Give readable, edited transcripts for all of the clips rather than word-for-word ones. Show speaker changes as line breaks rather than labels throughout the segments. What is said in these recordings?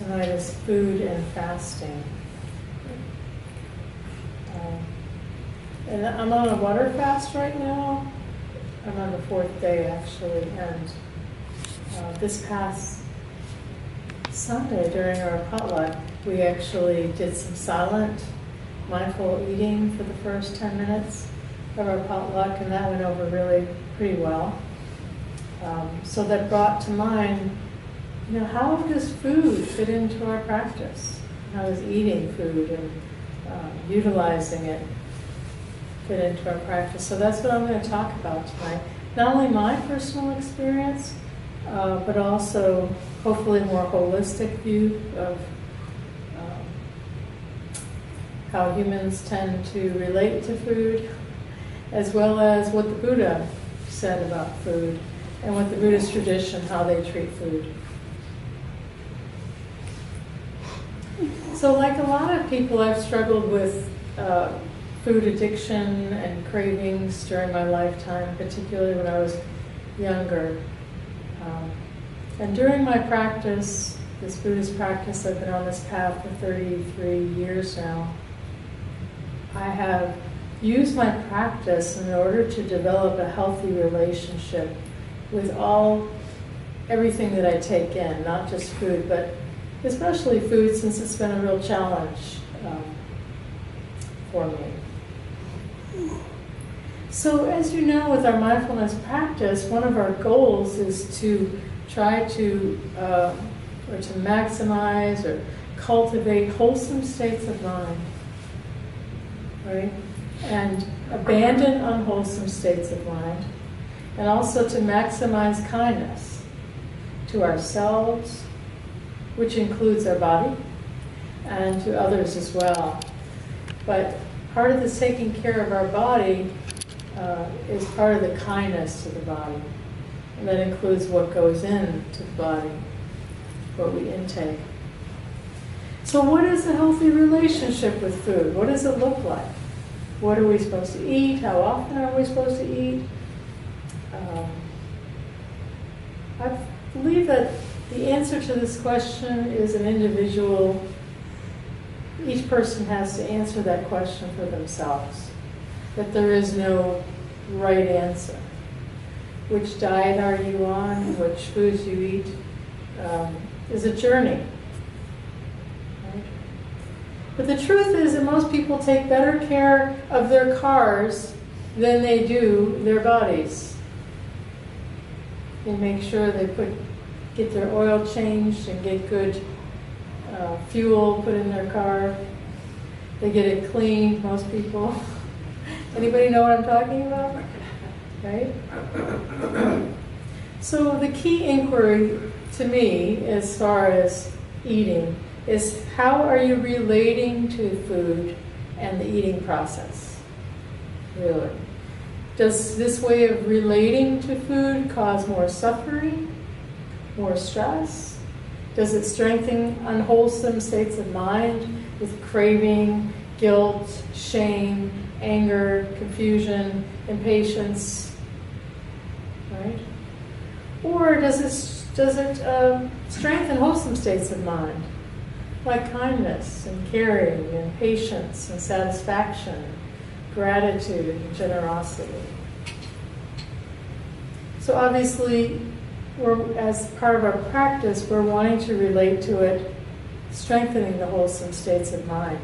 tonight is food and fasting. And I'm on a water fast right now. I'm on the 4th day actually, and this past Sunday during our potluck, we actually did some silent, mindful eating for the first 10 minutes of our potluck, and that went over really pretty well. So that brought to mind, how does food fit into our practice? How does eating food and utilizing it fit into our practice? So that's what I'm going to talk about tonight. Not only my personal experience, but also hopefully a more holistic view of how humans tend to relate to food, as well as what the Buddha said about food, and what the Buddhist tradition, how they treat food. So like a lot of people, I've struggled with food addiction and cravings during my lifetime, particularly when I was younger. And during my practice, this Buddhist practice, I've been on this path for 33 years now, I have used my practice in order to develop a healthy relationship with everything that I take in, not just food, but especially food, since it's been a real challenge for me. So as you know, with our mindfulness practice, one of our goals is to try to, or to maximize or cultivate wholesome states of mind, right? And abandon unwholesome states of mind, and also to maximize kindness to ourselves, which includes our body, and to others as well. But part of this taking care of our body is part of the kindness to the body. And that includes what goes into the body, what we intake. So what is a healthy relationship with food? What does it look like? What are we supposed to eat? How often are we supposed to eat? I believe that the answer to this question is an individual. Each person has to answer that question for themselves. That there is no right answer. Which diet are you on? Which foods you eat is a journey. Right? But the truth is that most people take better care of their cars than they do their bodies. They make sure they get their oil changed and get good fuel put in their car. They get it cleaned, most people. Anybody know what I'm talking about? Right? So the key inquiry to me, as far as eating, is how are you relating to food and the eating process? Really? Does this way of relating to food cause more suffering, more stress? Does it strengthen unwholesome states of mind with craving, guilt, shame, anger, confusion, impatience? Right? Or does it strengthen wholesome states of mind, like kindness and caring and patience and satisfaction, gratitude and generosity? So obviously, as part of our practice, we're wanting to relate to it, strengthening the wholesome states of mind,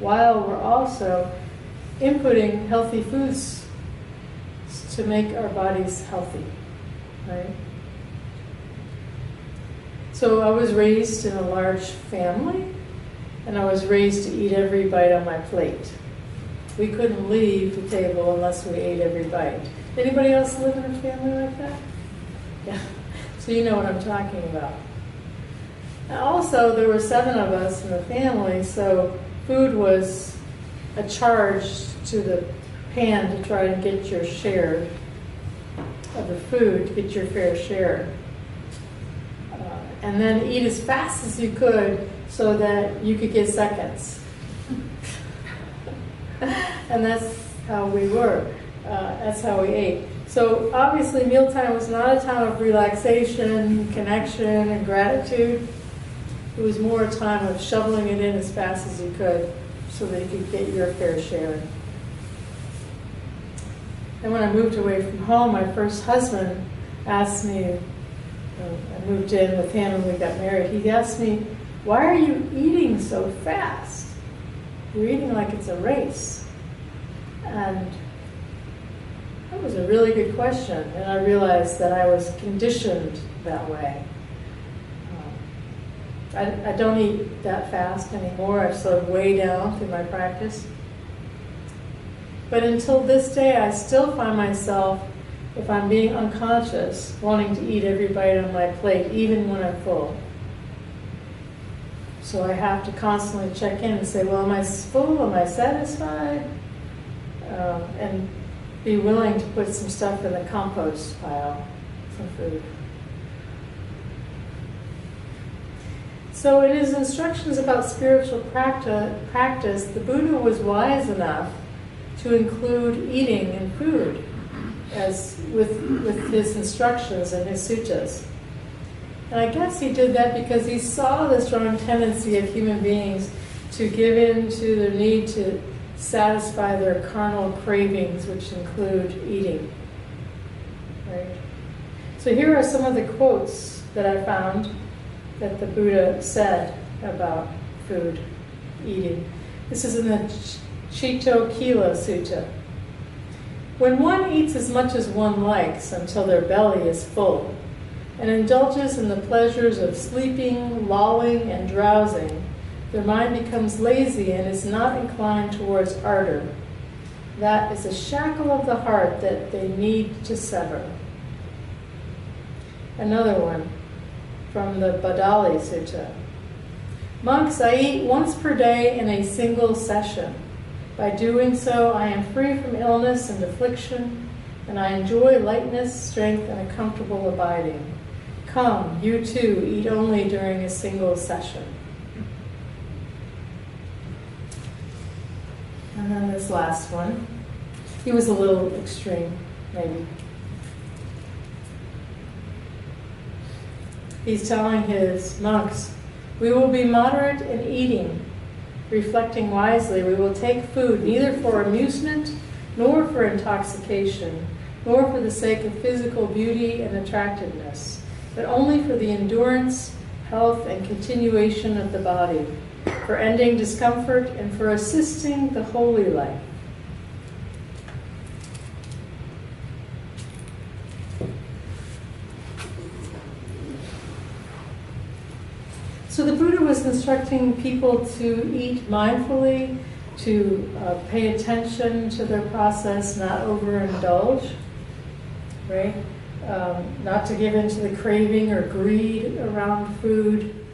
while we're also inputting healthy foods to make our bodies healthy, right? So I was raised in a large family, and I was raised to eat every bite on my plate. We couldn't leave the table unless we ate every bite. Anybody else live in a family like that? Yeah. So you know what I'm talking about. And also, there were 7 of us in the family, so food was a charge to the pan to try and get your share of the food, to get your fair share. And then eat as fast as you could so that you could get seconds. And that's how we were. That's how we ate. So obviously mealtime was not a time of relaxation, connection, and gratitude. It was more a time of shoveling it in as fast as you could so that you could get your fair share. And when I moved away from home, my first husband asked me, I moved in with him and we got married, he asked me, why are you eating so fast? You're eating like it's a race. And that was a really good question, and I realized that I was conditioned that way. I don't eat that fast anymore. I've slowed way down through my practice. But until this day, I still find myself, if I'm being unconscious, wanting to eat every bite on my plate, even when I'm full. So I have to constantly check in and say, well, am I full? Am I satisfied? And be willing to put some stuff in the compost pile, some food. So in his instructions about spiritual practice, the Buddha was wise enough to include eating and food as with his instructions and his suttas. And I guess he did that because he saw the strong tendency of human beings to give in to their need to satisfy their carnal cravings, which include eating. Right? So here are some of the quotes that I found that the Buddha said about food, eating. This is in the Chitto Kila Sutta. When one eats as much as one likes until their belly is full, and indulges in the pleasures of sleeping, lolling, and drowsing, their mind becomes lazy and is not inclined towards ardor. That is a shackle of the heart that they need to sever. Another one from the Badali Sutta. Monks, I eat once per day in a single session. By doing so, I am free from illness and affliction, and I enjoy lightness, strength, and a comfortable abiding. Come, you too, eat only during a single session. And then this last one. He was a little extreme, maybe. He's telling his monks, we will be moderate in eating. Reflecting wisely, we will take food neither for amusement, nor for intoxication, nor for the sake of physical beauty and attractiveness, but only for the endurance, health, and continuation of the body, for ending discomfort, and for assisting the holy life. So the Buddha was instructing people to eat mindfully, to pay attention to their process, not overindulge, right? Not to give in to the craving or greed around food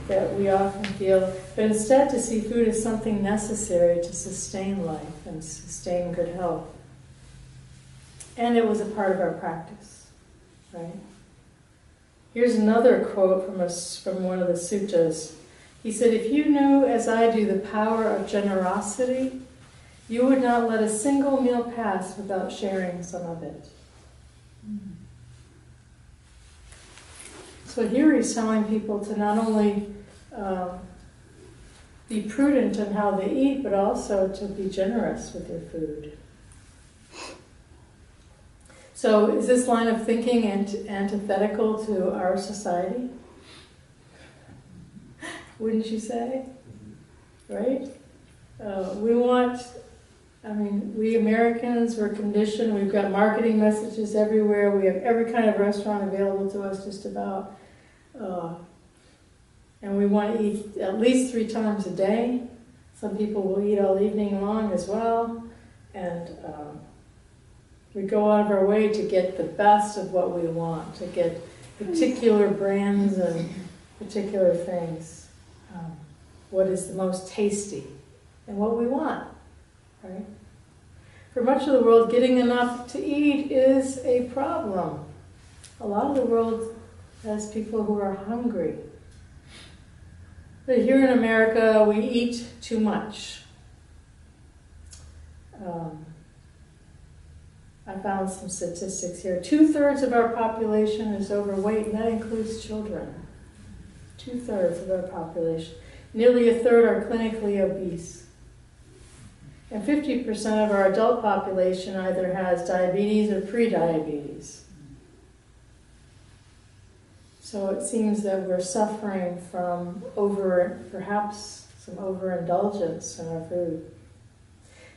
that we often feel, but instead to see food as something necessary to sustain life and sustain good health. And it was a part of our practice, right? Here's another quote from one of the suttas. He said, if you knew as I do the power of generosity, you would not let a single meal pass without sharing some of it. So here he's telling people to not only be prudent in how they eat, but also to be generous with their food. So is this line of thinking antithetical to our society? Wouldn't you say? Right? We Americans, we're conditioned, we've got marketing messages everywhere, we have every kind of restaurant available to us just about, and we want to eat at least 3 times a day. Some people will eat all evening long as well, and we go out of our way to get the best of what we want, to get particular brands and particular things. What is the most tasty and what we want, right? For much of the world, getting enough to eat is a problem. A lot of the world has people who are hungry. But here in America, we eat too much. I found some statistics here. 2/3 of our population is overweight, and that includes children. 2/3 of our population. Nearly a third are clinically obese. And 50% of our adult population either has diabetes or pre-diabetes. So it seems that we're suffering from perhaps some overindulgence in our food.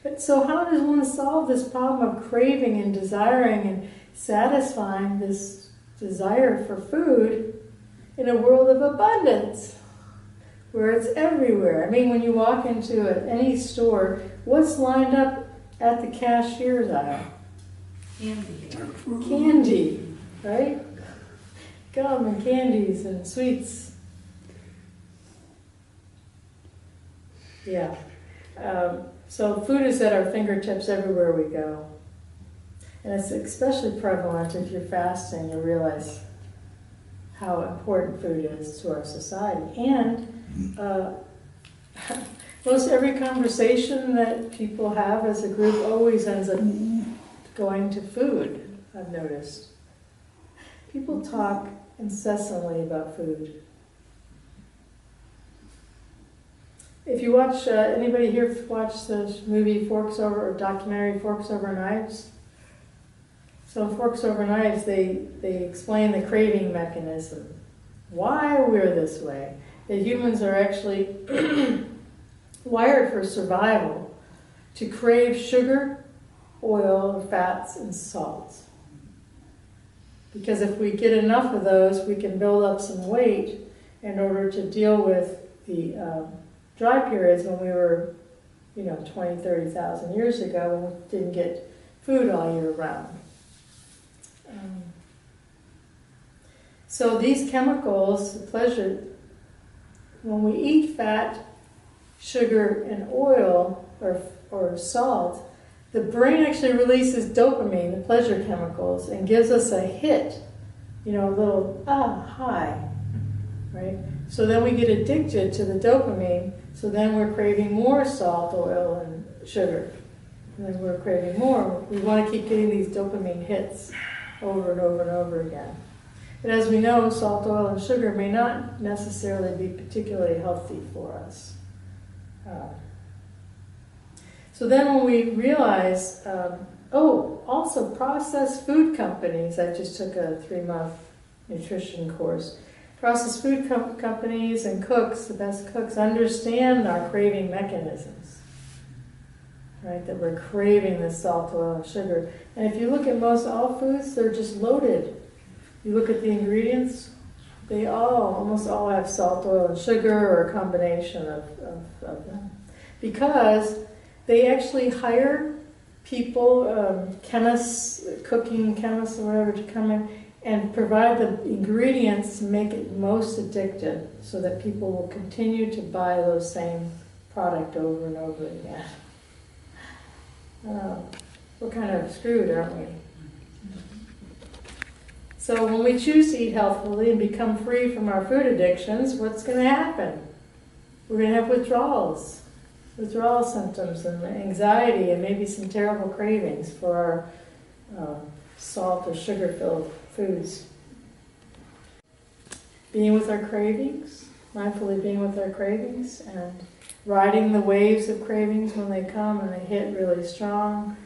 But so how does one solve this problem of craving and desiring and satisfying this desire for food in a world of abundance, where it's everywhere? I mean, when you walk into any store, what's lined up at the cashier's aisle?
Candy.
Candy, right? Gum and candies and sweets. Yeah. So food is at our fingertips everywhere we go. And it's especially prevalent if you're fasting. You realize how important food is to our society. And most every conversation that people have as a group always ends up going to food, I've noticed. People talk incessantly about food. If you watch, anybody here watch the movie Forks Over, or documentary Forks Over Knives? So in Forks Over Knives, they explain the craving mechanism. Why we're this way. That humans are actually wired for survival to crave sugar, oil, fats, and salt. Because if we get enough of those, we can build up some weight in order to deal with the dry periods when we were, 20, 30,000 years ago, when we didn't get food all year round. So these chemicals, the pleasure, when we eat fat, sugar, and oil, or salt, the brain actually releases dopamine, the pleasure chemicals, and gives us a hit, a little high, right? So then we get addicted to the dopamine, so then we're craving more salt, oil, and sugar. And then we're craving more. We want to keep getting these dopamine hits over and over and over again. But as we know, salt, oil, and sugar may not necessarily be particularly healthy for us. So then when we realize, also processed food companies, I just took a 3-month nutrition course. Processed food companies and cooks, the best cooks, understand our craving mechanisms, right? That we're craving the salt, oil, and sugar. And if you look at most all foods, they're just loaded. You look at the ingredients, they almost all have salt, oil, and sugar, or a combination of them. Because they actually hire people, chemists, cooking chemists or whatever, to come in and provide the ingredients to make it most addictive, so that people will continue to buy those same product over and over again. We're kind of screwed, aren't we? So when we choose to eat healthfully and become free from our food addictions, what's going to happen? We're going to have withdrawal symptoms and anxiety, and maybe some terrible cravings for our salt or sugar-filled foods. Being with our cravings, mindfully being with our cravings, and riding the waves of cravings when they come and they hit really strong,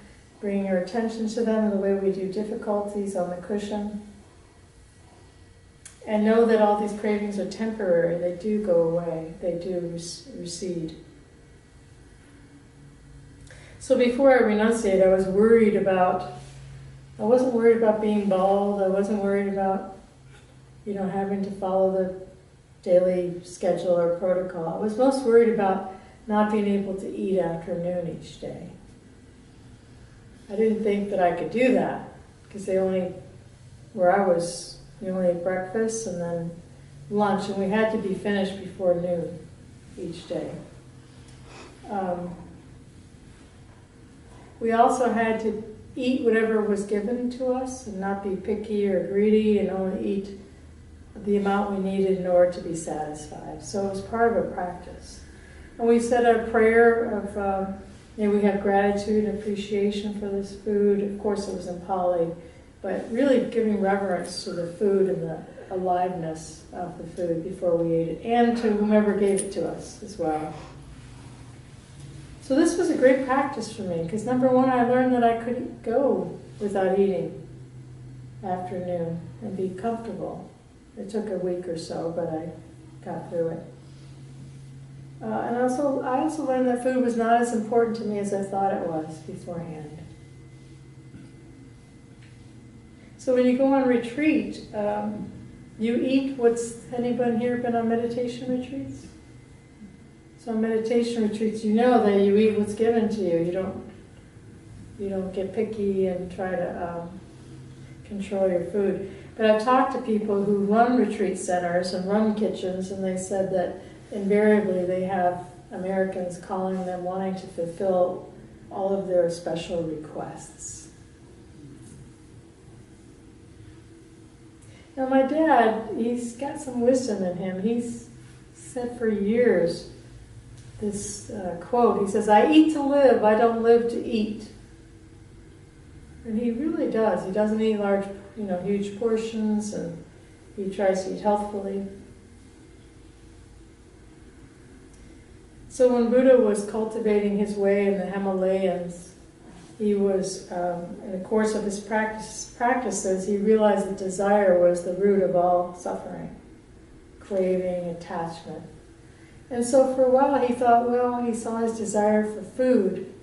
bringing our attention to them in the way we do difficulties on the cushion. And know that all these cravings are temporary. They do go away. They do recede. So before I renunciate, I wasn't worried about being bald. I wasn't worried about, having to follow the daily schedule or protocol. I was most worried about not being able to eat after noon each day. I didn't think that I could do that, because where I was, we only ate breakfast and then lunch, and we had to be finished before noon each day. We also had to eat whatever was given to us and not be picky or greedy, and only eat the amount we needed in order to be satisfied. So it was part of a practice. And we said a prayer of, may we have gratitude and appreciation for this food. Of course, it was in Pali, but really giving reverence to the food and the aliveness of the food before we ate it, and to whomever gave it to us as well. So this was a great practice for me, because number one, I learned that I could go without eating after noon and be comfortable. It took a week or so, but I got through it. And I also learned that food was not as important to me as I thought it was beforehand. So when you go on retreat, you eat anyone here been on meditation retreats? So on meditation retreats, you know that you eat what's given to you. You don't get picky and try to control your food. But I've talked to people who run retreat centers and run kitchens, and they said that invariably they have Americans calling them wanting to fulfill all of their special requests. Now my dad, he's got some wisdom in him. He's said for years this quote. He says, "I eat to live, I don't live to eat." And he really does. He doesn't eat large, huge portions, and he tries to eat healthfully. So when Buddha was cultivating his way in the Himalayas, he was, in the course of his practices, he realized that desire was the root of all suffering, craving, attachment. And so for a while he thought, he saw his desire for food.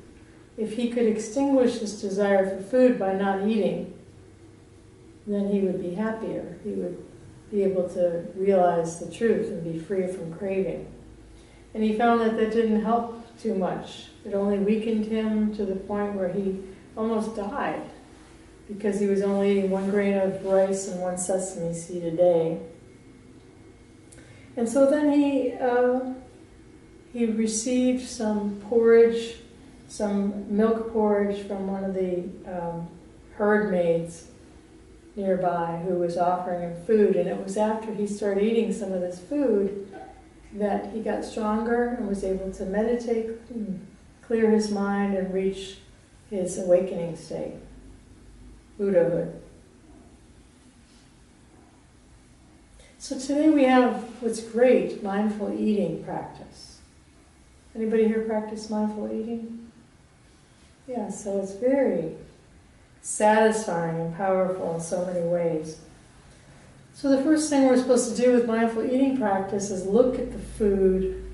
If he could extinguish his desire for food by not eating, then he would be happier. He would be able to realize the truth and be free from craving. And he found that didn't help too much. It only weakened him to the point where he almost died, because he was only eating 1 grain of rice and 1 sesame seed a day. And so then he received some porridge, some milk porridge from one of the herd maids nearby who was offering him food. And it was after he started eating some of this food that he got stronger and was able to meditate, clear his mind, and reach his awakening state, Buddhahood. So today we have what's great, mindful eating practice. Anybody here practice mindful eating? Yeah, so it's very satisfying and powerful in so many ways. So the first thing we're supposed to do with mindful eating practice is look at the food,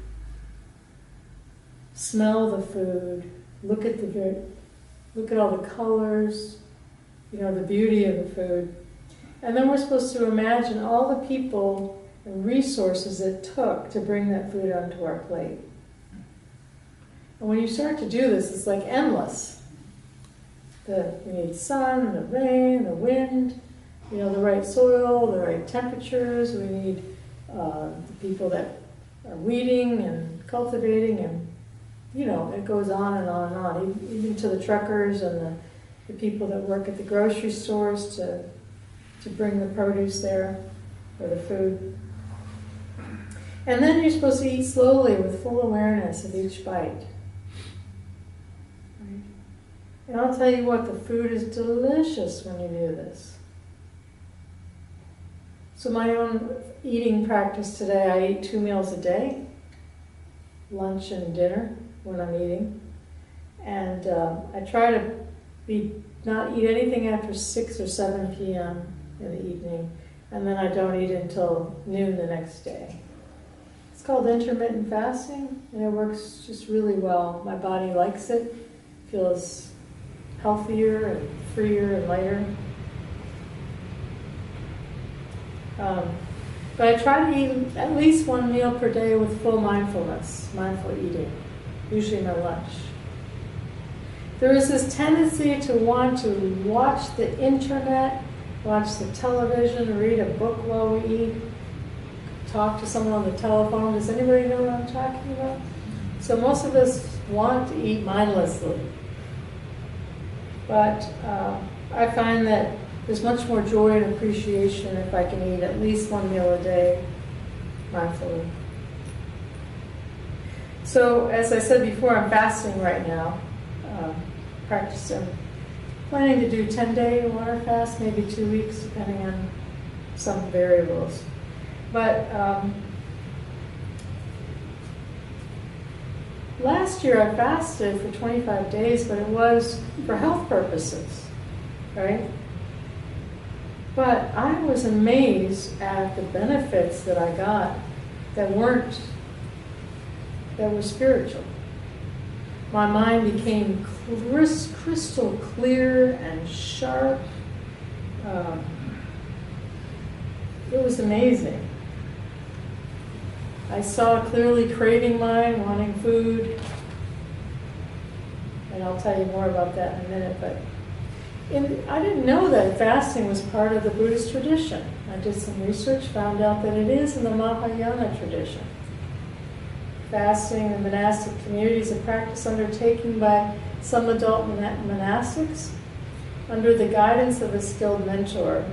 smell the food, look at all the colors, the beauty of the food. And then we're supposed to imagine all the people and resources it took to bring that food onto our plate. And when you start to do this, it's like endless. We need sun, the rain, the wind, the right soil, the right temperatures. We need the people that are weeding and cultivating, and it goes on and on and on. Even to the truckers and the people that work at the grocery stores to bring the produce there, or the food. And then you're supposed to eat slowly with full awareness of each bite. Right? And I'll tell you what, the food is delicious when you do this. So my own eating practice today, I eat 2 meals a day, lunch and dinner when I'm eating. And I try to not eat anything after 6 or 7 p.m. in the evening, and then I don't eat until noon the next day. It's called intermittent fasting, and it works just really well. My body likes it, feels healthier and freer and lighter. But I try to eat at least 1 meal per day with full mindfulness, mindful eating, usually my lunch. There is this tendency to want to watch the internet, watch the television, read a book while we eat, talk to someone on the telephone. Does anybody know what I'm talking about? So most of us want to eat mindlessly. But I find that there's much more joy and appreciation if I can eat at least 1 meal a day mindfully. So as I said before, I'm fasting right now, practicing planning to do 10-day water fast, maybe 2 weeks, depending on some variables. But last year I fasted for 25 days, but it was for health purposes, right? But I was amazed at the benefits that I got that were spiritual. My mind became crystal clear and sharp. It was amazing. I saw clearly craving mind, wanting food. And I'll tell you more about that in a minute. But I didn't know that fasting was part of the Buddhist tradition. I did some research, found out that it is in the Mahayana tradition. Fasting in monastic communities, a practice undertaken by some adult monastics under the guidance of a skilled mentor.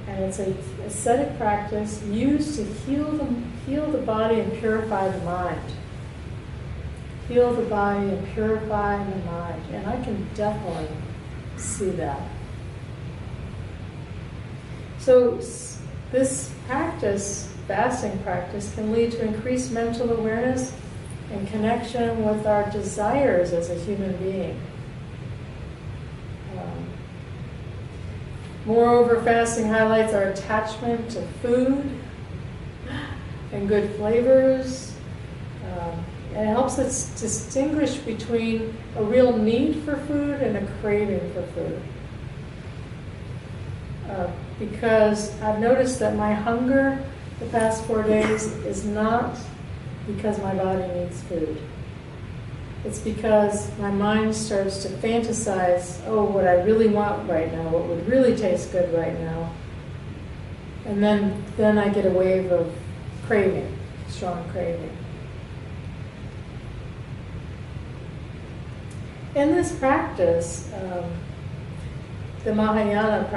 And it's an ascetic practice used to heal the body and purify the mind. Heal the body and purify the mind. And I can definitely see that. So this practice, fasting practice, can lead to increased mental awareness and connection with our desires as a human being. Moreover, fasting highlights our attachment to food and good flavors. And it helps us distinguish between a real need for food and a craving for food. Because I've noticed that my hunger the past 4 days is not because my body needs food. It's because my mind starts to fantasize, oh, what I really want right now, what would really taste good right now. And then I get a wave of craving, strong craving. In this practice, the Mahayana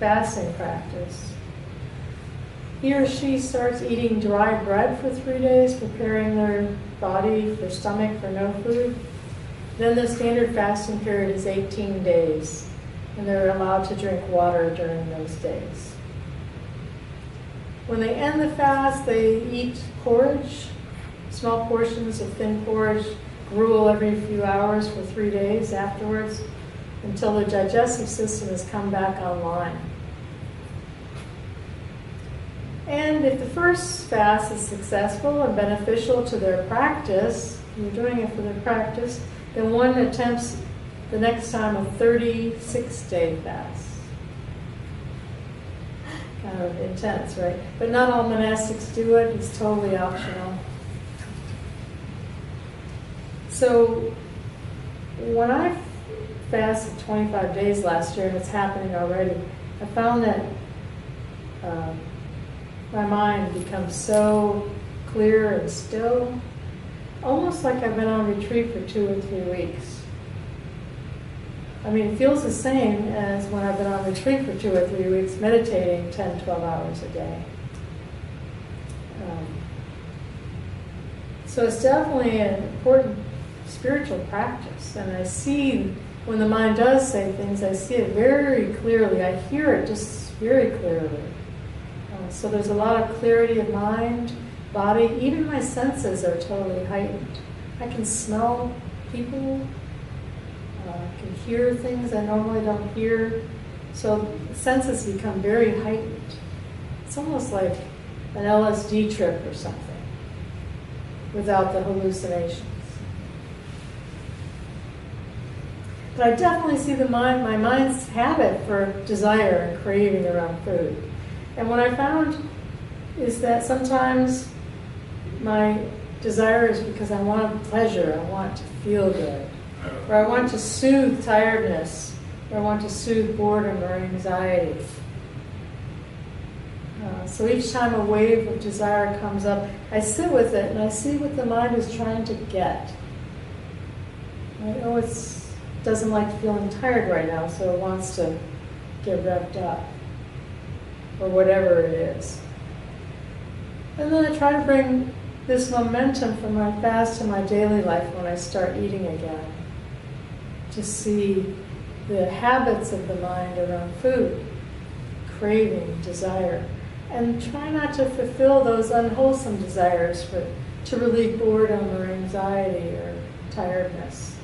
fasting practice, he or she starts eating dry bread for 3 days, preparing their body, their stomach for no food. Then the standard fasting period is 18 days, and they're allowed to drink water during those days. When they end the fast, they eat porridge, small portions of thin porridge, gruel every few hours for 3 days afterwards, until the digestive system has come back online. And if the first fast is successful and beneficial to their practice, you're doing it for their practice, then one attempts the next time a 36-day fast. Kind of intense, right? But not all monastics do it. It's totally optional. So when I fasted 25 days last year, and it's happening already, I found that my mind becomes so clear and still, almost like I've been on retreat for 2 or 3 weeks. I mean, it feels the same as when I've been on retreat for 2 or 3 weeks, meditating 10, 12 hours a day. So it's definitely an important spiritual practice. And I see, when the mind does say things, I see it very clearly. I hear it just very clearly. So there's a lot of clarity of mind, body. Even my senses are totally heightened. I can smell people. I can hear things I normally don't hear. So the senses become very heightened. It's almost like an LSD trip or something, without the hallucinations. But I definitely see my mind's habit for desire and craving around food. And what I found is that sometimes my desire is because I want pleasure, I want to feel good, or I want to soothe tiredness, or I want to soothe boredom or anxiety. So each time a wave of desire comes up, I sit with it and I see what the mind is trying to get. Oh, it doesn't like feeling tired right now, so it wants to get revved up, or whatever it is. And then I try to bring this momentum from my fast to my daily life when I start eating again. To see the habits of the mind around food, craving, desire, and try not to fulfill those unwholesome desires to relieve boredom or anxiety or tiredness.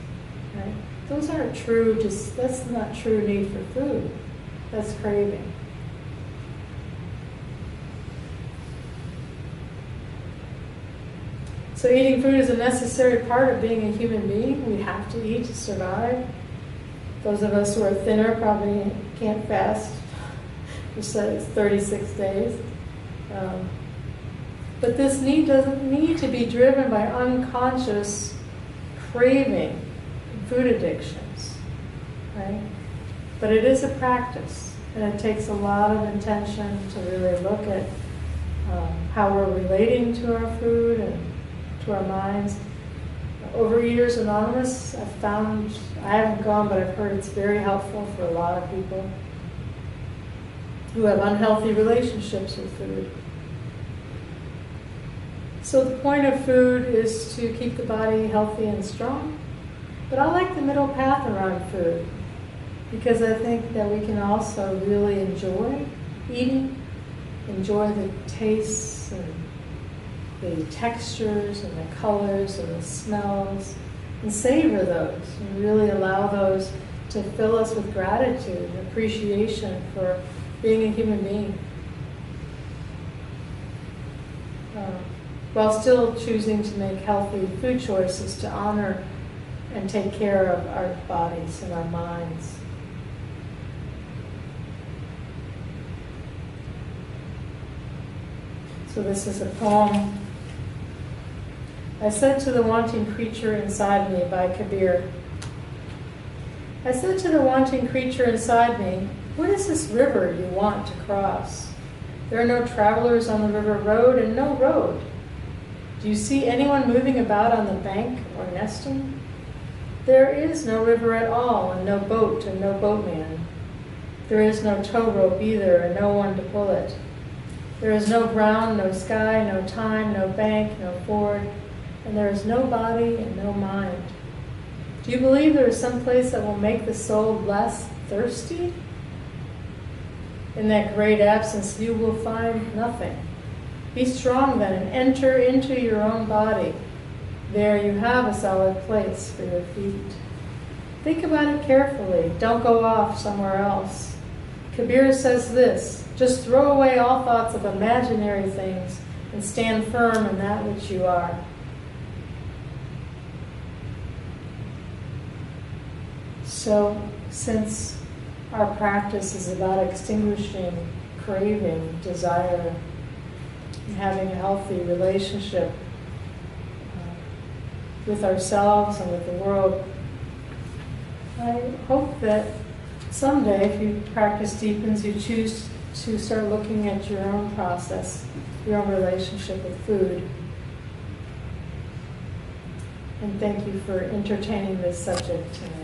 Right? Those aren't true, that's not true need for food. That's craving. So eating food is a necessary part of being a human being. We have to eat to survive. Those of us who are thinner probably can't fast for 36 days. But this need doesn't need to be driven by unconscious craving, food addictions, right? But it is a practice, and it takes a lot of intention to really look at how we're relating to our food and to our minds. Overeaters Anonymous, I've found, I haven't gone, but I've heard it's very helpful for a lot of people who have unhealthy relationships with food. So the point of food is to keep the body healthy and strong. But I like the middle path around food, because I think that we can also really enjoy eating, enjoy the tastes and the textures and the colors and the smells, and savor those, and really allow those to fill us with gratitude and appreciation for being a human being, while still choosing to make healthy food choices to honor and take care of our bodies and our minds. So this is a poem. I said to the wanting creature inside me, by Kabir. I said to the wanting creature inside me, what is this river you want to cross? There are no travelers on the river road and no road. Do you see anyone moving about on the bank or nesting? There is no river at all, and no boat and no boatman. There is no tow rope either, and no one to pull it. There is no ground, no sky, no time, no bank, no ford, and there is no body and no mind. Do you believe there is some place that will make the soul less thirsty? In that great absence, you will find nothing. Be strong then and enter into your own body. There you have a solid place for your feet. Think about it carefully. Don't go off somewhere else. Kabir says this, just throw away all thoughts of imaginary things and stand firm in that which you are. So, since our practice is about extinguishing craving, desire, and having a healthy relationship with ourselves and with the world, I hope that someday, if your practice deepens, you choose to start looking at your own process, your own relationship with food. And thank you for entertaining this subject tonight.